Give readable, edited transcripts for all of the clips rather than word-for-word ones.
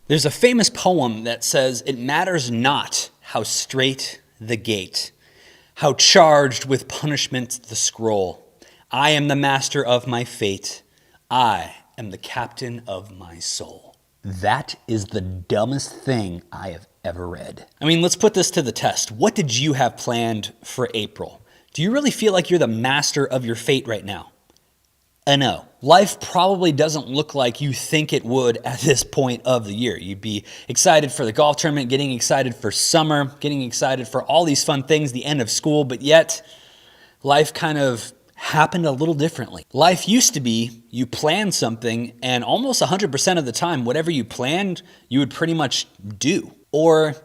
There's a famous poem that says, "It matters not how straight the gate, how charged with punishment the scroll. I am the master of my fate. I am the captain of my soul." That is the dumbest thing I have ever read. I mean, let's put this to the test. What did you have planned for April? Do you really feel like you're the master of your fate right now? No. Life probably doesn't look like you think it would at this point of the year. You'd be excited for the golf tournament, getting excited for summer, getting excited for all these fun things, the end of school, but yet life kind of happened a little differently. Life used to be you planned something and almost 100% of the time, whatever you planned, you would pretty much do. Or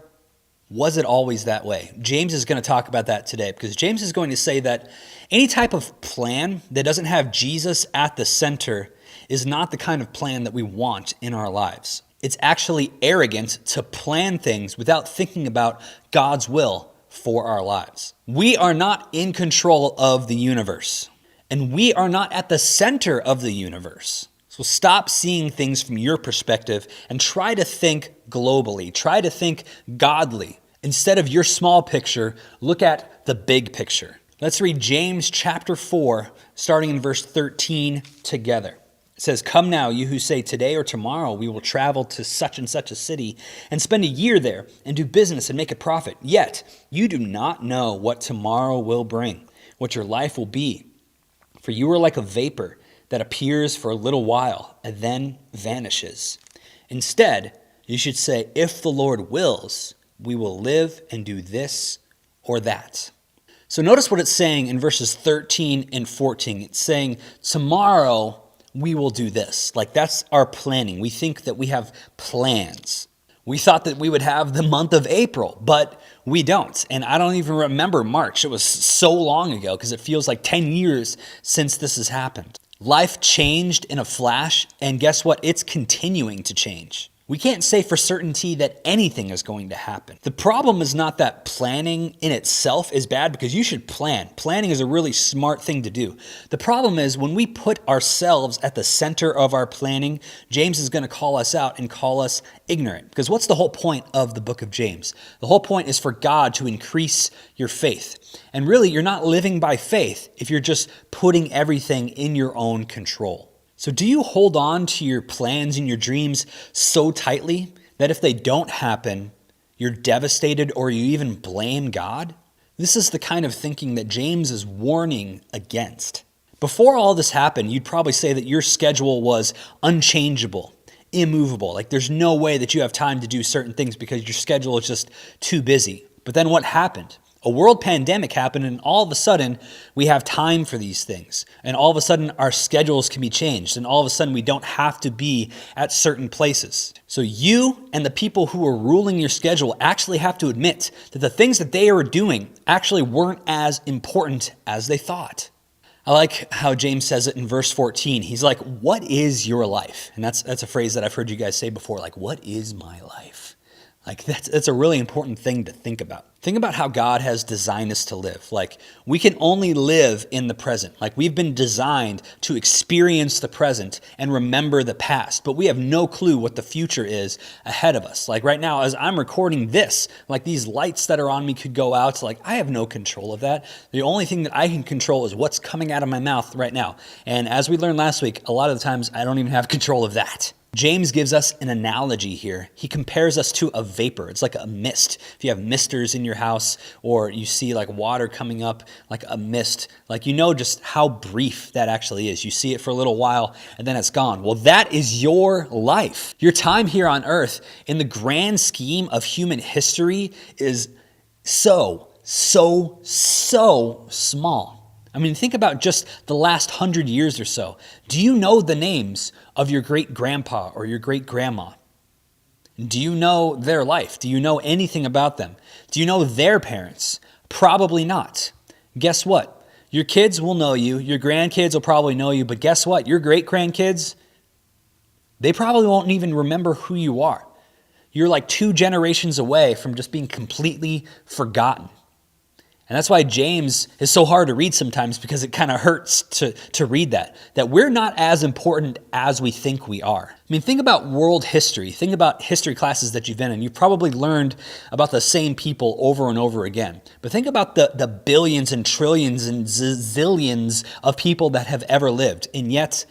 was it always that way? James is going to talk about that today because James is going to say that any type of plan that doesn't have Jesus at the center is not the kind of plan that we want in our lives. It's actually arrogant to plan things without thinking about God's will for our lives. We are not in control of the universe, and we are not at the center of the universe. So stop seeing things from your perspective and try to think globally. Try to think godly. Instead of your small picture, look at the big picture. Let's read James chapter 4, starting in verse 13 together. It says, "Come now, you who say today or tomorrow we will travel to such and such a city and spend a year there and do business and make a profit. Yet you do not know what tomorrow will bring, what your life will be. For you are like a vapor that appears for a little while and then vanishes. Instead, you should say, if the Lord wills, we will live and do this or that." So notice what it's saying in verses 13 and 14. It's saying, tomorrow we will do this. Like that's our planning. We think that we have plans. We thought that we would have the month of April, but we don't. And I don't even remember March. It was so long ago because it feels like 10 years since this has happened. Life changed in a flash, and guess what? It's continuing to change. We can't say for certainty that anything is going to happen. The problem is not that planning in itself is bad, because you should plan. Planning is a really smart thing to do. The problem is when we put ourselves at the center of our planning, James is going to call us out and call us ignorant. Because what's the whole point of the book of James? The whole point is for God to increase your faith. And really, you're not living by faith if you're just putting everything in your own control. So do you hold on to your plans and your dreams so tightly that if they don't happen, you're devastated or you even blame God? This is the kind of thinking that James is warning against. Before all this happened, you'd probably say that your schedule was unchangeable, immovable. Like there's no way that you have time to do certain things because your schedule is just too busy. But then what happened? A world pandemic happened, and all of a sudden we have time for these things. And all of a sudden our schedules can be changed. And all of a sudden we don't have to be at certain places. So you and the people who are ruling your schedule actually have to admit that the things that they are doing actually weren't as important as they thought. I like how James says it in verse 14. He's like, what is your life? And that's a phrase that I've heard you guys say before, like, what is my life? Like that's a really important thing to think about. Think about how God has designed us to live. Like we can only live in the present. Like we've been designed to experience the present and remember the past, but we have no clue what the future is ahead of us. Like right now, as I'm recording this, like these lights that are on me could go out. Like I have no control of that. The only thing that I can control is what's coming out of my mouth right now. And as we learned last week, a lot of the times I don't even have control of that. James gives us an analogy here. He compares us to a vapor. It's like a mist. If you have misters in your house or you see like water coming up like a mist, like you know just how brief that actually is. You see it for a little while and then it's gone. Well, that is your life. Your time here on earth in the grand scheme of human history is so small. I mean, think about just the last 100 years or so. Do you know the names of your great-grandpa or your great-grandma? Do you know their life? Do you know anything about them? Do you know their parents? Probably not. Guess what? Your kids will know you. Your grandkids will probably know you. But guess what? Your great-grandkids, they probably won't even remember who you are. You're like 2 generations away from just being completely forgotten. And that's why James is so hard to read sometimes, because it kind of hurts to read that we're not as important as we think we are. I mean, think about world history. Think about history classes that you've been in. You've probably learned about the same people over and over again. But think about the billions and trillions and zillions of people that have ever lived. And yet,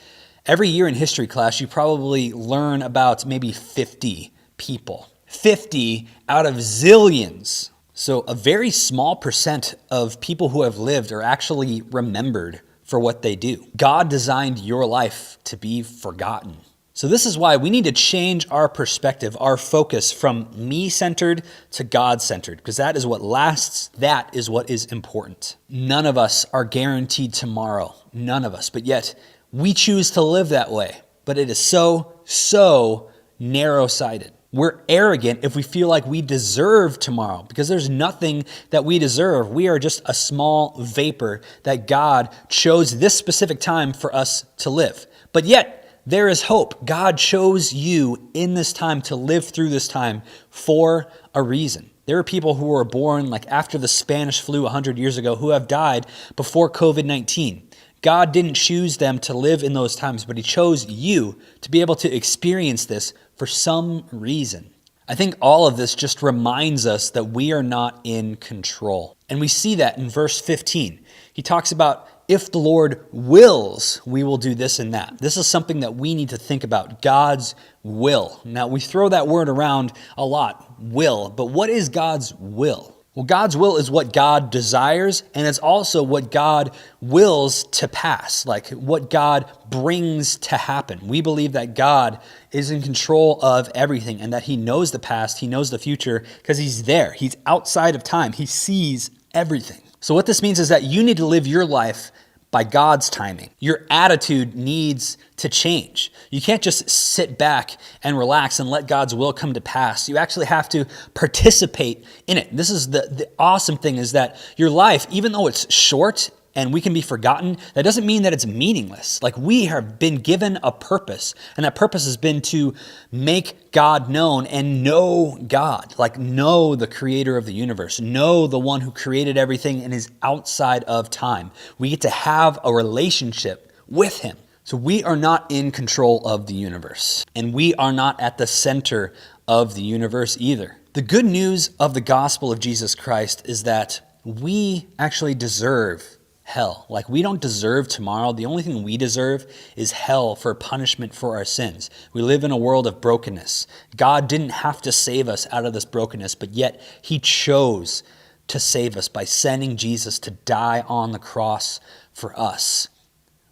every year in history class, you probably learn about maybe 50 people. 50 out of zillions. So a very small percent of people who have lived are actually remembered for what they do. God designed your life to be forgotten. So this is why we need to change our perspective, our focus from me-centered to God-centered, because that is what lasts. That is what is important. None of us are guaranteed tomorrow. None of us. But yet we choose to live that way. But it is so narrow-sighted. We're arrogant if we feel like we deserve tomorrow, because there's nothing that we deserve. We are just a small vapor that God chose this specific time for us to live. But yet, there is hope. God chose you in this time to live through this time for a reason. There are people who were born like after the Spanish flu 100 years ago who have died before COVID-19. God didn't choose them to live in those times, but he chose you to be able to experience this for some reason. I think all of this just reminds us that we are not in control. And we see that in verse 15. He talks about, if the Lord wills, we will do this and that. This is something that we need to think about, God's will. Now, we throw that word around a lot, will, but what is God's will? Well, God's will is what God desires, and it's also what God wills to pass, like what God brings to happen. We believe that God is in control of everything and that he knows the past, he knows the future, because he's there. He's outside of time. He sees everything. So what this means is that you need to live your life by God's timing. Your attitude needs to change. You can't just sit back and relax and let God's will come to pass. You actually have to participate in it. This is the awesome thing, is that your life, even though it's short and we can be forgotten, that doesn't mean that it's meaningless. Like, we have been given a purpose, and that purpose has been to make God known and know God, like know the creator of the universe, know the one who created everything and is outside of time. We get to have a relationship with him. So we are not in control of the universe, and we are not at the center of the universe either. The good news of the gospel of Jesus Christ is that we actually deserve hell. Like, we don't deserve tomorrow. The only thing we deserve is hell for punishment for our sins. We live in a world of brokenness. God didn't have to save us out of this brokenness, but yet he chose to save us by sending Jesus to die on the cross for us.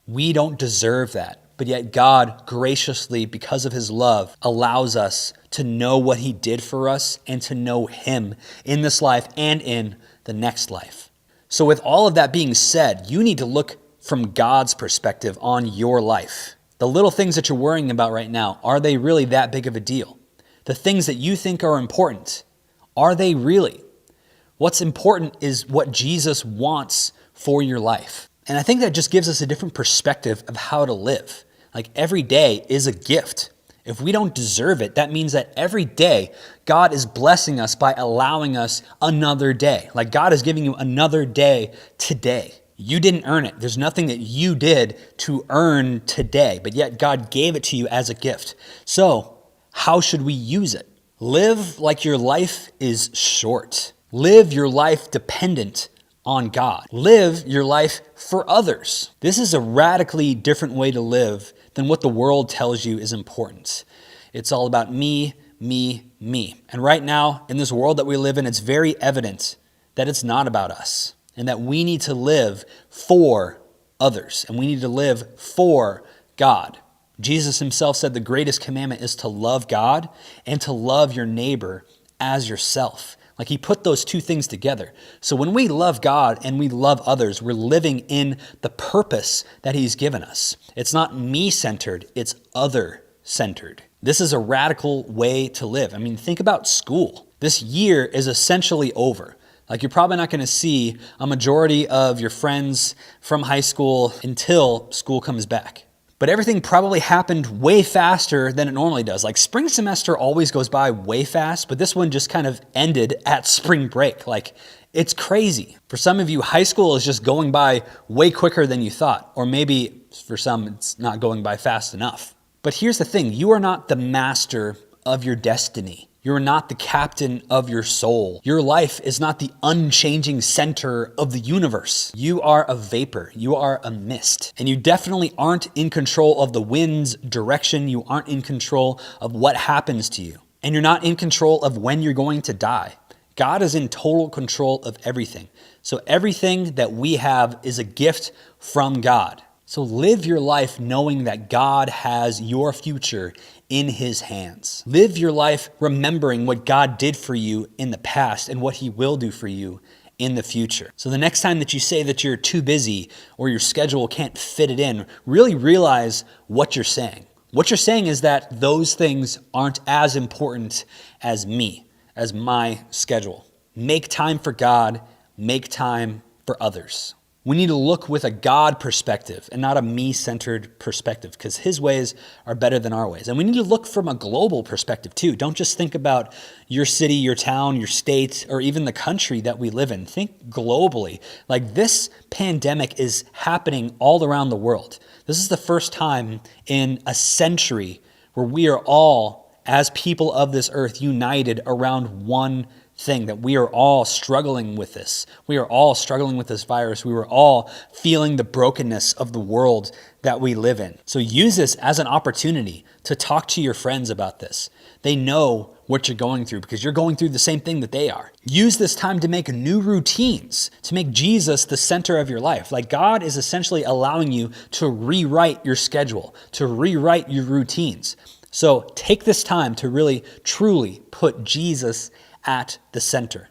We don't deserve that, but yet God graciously, because of his love, allows us to know what he did for us and to know him in this life and in the next life. So with all of that being said, you need to look from God's perspective on your life. The little things that you're worrying about right now, are they really that big of a deal? The things that you think are important, are they really? What's important is what Jesus wants for your life. And I think that just gives us a different perspective of how to live. Like, every day is a gift. If we don't deserve it, that means that every day God is blessing us by allowing us another day. Like, God is giving you another day today. You didn't earn it. There's nothing that you did to earn today, but yet God gave it to you as a gift. So how should we use it? Live like your life is short. Live your life dependent on God. Live your life for others. This is a radically different way to live than what the world tells you is important. It's all about me, me, me. And right now, in this world that we live in, it's very evident that it's not about us, and that we need to live for others, and we need to live for God. Jesus himself said the greatest commandment is to love God and to love your neighbor as yourself. Like, he put those two things together. So when we love God and we love others, we're living in the purpose that he's given us. It's not me-centered, it's other-centered. This is a radical way to live. I mean, think about school. This year is essentially over. Like, you're probably not going to see a majority of your friends from high school until school comes back. But everything probably happened way faster than it normally does. Like spring semester always goes by way fast, but this one just kind of ended at spring break. Like it's crazy. For some of you, high school is just going by way quicker than you thought. Or maybe for some, it's not going by fast enough. But here's the thing. You are not the master of your destiny. You're not the captain of your soul. Your life is not the unchanging center of the universe. You are a vapor. You are a mist. And you definitely aren't in control of the wind's direction. You aren't in control of what happens to you. And you're not in control of when you're going to die. God is in total control of everything. So everything that we have is a gift from God. So live your life knowing that God has your future in his hands. Live your life remembering what God did for you in the past and what he will do for you in the future. So the next time that you say that you're too busy or your schedule can't fit it in, really realize what you're saying. What you're saying is that those things aren't as important as me, as my schedule. Make time for God, make time for others. We need to look with a God perspective and not a me-centered perspective because his ways are better than our ways. And we need to look from a global perspective too. Don't just think about your city, your town, your state, or even the country that we live in. Think globally. Like this pandemic is happening all around the world. This is the first time in a century where we are all, as people of this earth, united around one thing, that we are all struggling with this. We are all struggling with this virus. We were all feeling the brokenness of the world that we live in. So use this as an opportunity to talk to your friends about this. They know what you're going through because you're going through the same thing that they are. Use this time to make new routines, to make Jesus the center of your life. Like God is essentially allowing you to rewrite your schedule, to rewrite your routines. So take this time to really, truly put Jesus at the center.